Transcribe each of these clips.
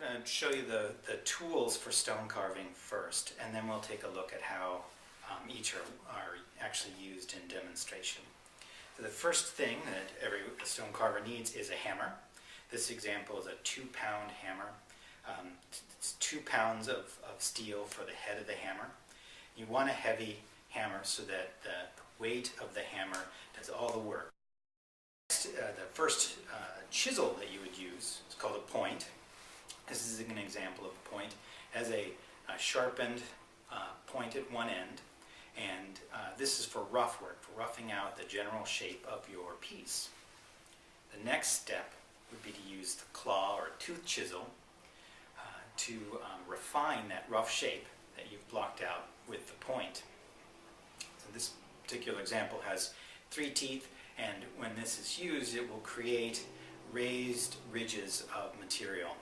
I'm going to show you the tools for stone carving first, and then we'll take a look at how each are actually used in demonstration. So the first thing that every stone carver needs is a hammer. This example is a 2-pound hammer. It's 2 pounds of steel for the head of the hammer. You want a heavy hammer so that the weight of the hammer does all the work. The first chisel that you would use is called a point. This is an example of a point. It has a sharpened point at one end, and this is for rough work, for roughing out the general shape of your piece. The next step would be to use the claw or tooth chisel to refine that rough shape that you've blocked out with the point. So this particular example has 3 teeth, and when this is used, it will create raised ridges of material.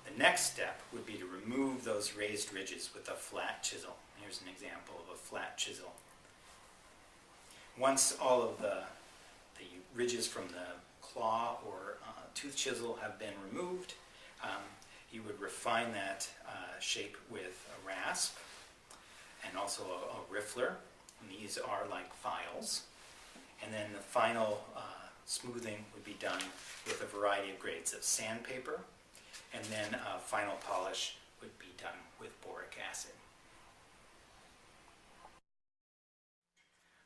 The next step would be to remove those raised ridges with a flat chisel. Here's an example of a flat chisel. Once all of the ridges from the claw or tooth chisel have been removed, you would refine that shape with a rasp and also a riffler. And these are like files. And then the final smoothing would be done with a variety of grades of sandpaper, and then final polish would be done with boric acid.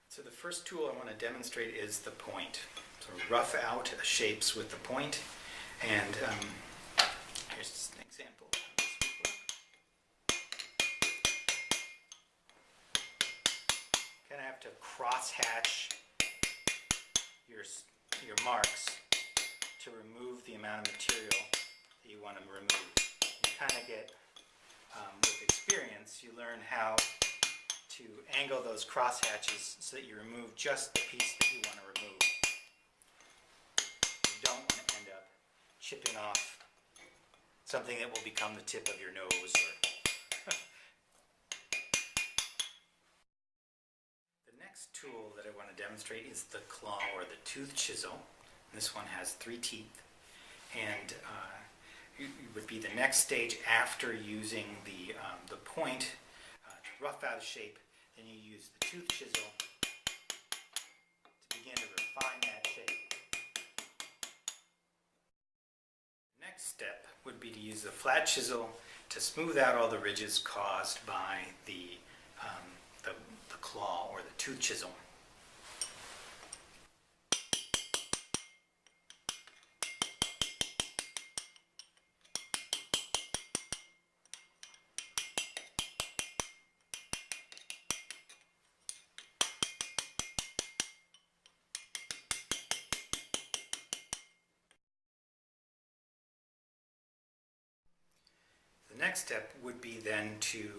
So the first tool I want to demonstrate is the point. So rough out shapes with the point, and here's just an example. Kind of have to cross-hatch your marks to remove the amount of material that you want to remove. You kind of get, with experience, you learn how to angle those cross-hatches so that you remove just the piece that you want to remove. You don't want to end up chipping off something that will become the tip of your nose. The next tool that I want to demonstrate is the claw or the tooth chisel. This one has 3 teeth, and it would be the next stage after using the point to rough out a shape. Then you use the tooth chisel to begin to refine that shape. The next step would be to use the flat chisel to smooth out all the ridges caused by the claw or the tooth chisel. The next step would be then to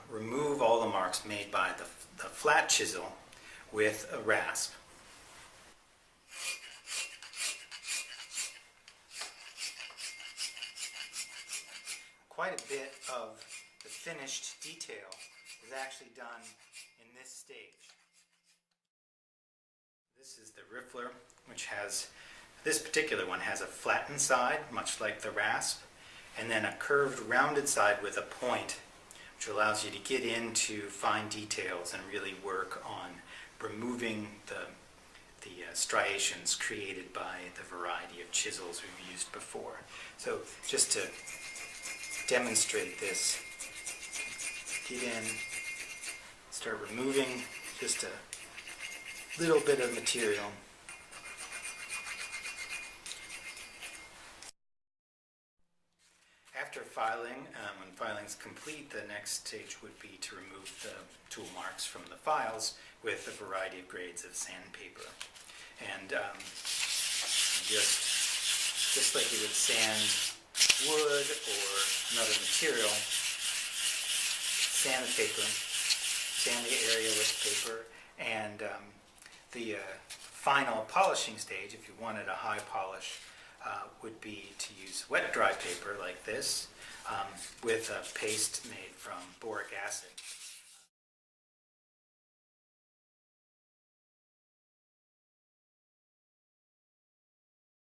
remove all the marks made by the flat chisel with a rasp. Quite a bit of the finished detail is actually done in this stage. This is the riffler, which has, this particular one has a flattened side, much like the rasp, and then a curved rounded side with a point, which allows you to get into fine details and really work on removing the striations created by the variety of chisels we've used before. So just to demonstrate this, get in, start removing just a little bit of material. After filing, when filing is complete, the next stage would be to remove the tool marks from the files with a variety of grades of sandpaper. And just like you would sand wood or another material, sand the area with paper, and the final polishing stage, if you wanted a high polish, would be to use wet dry paper like this with a paste made from boric acid.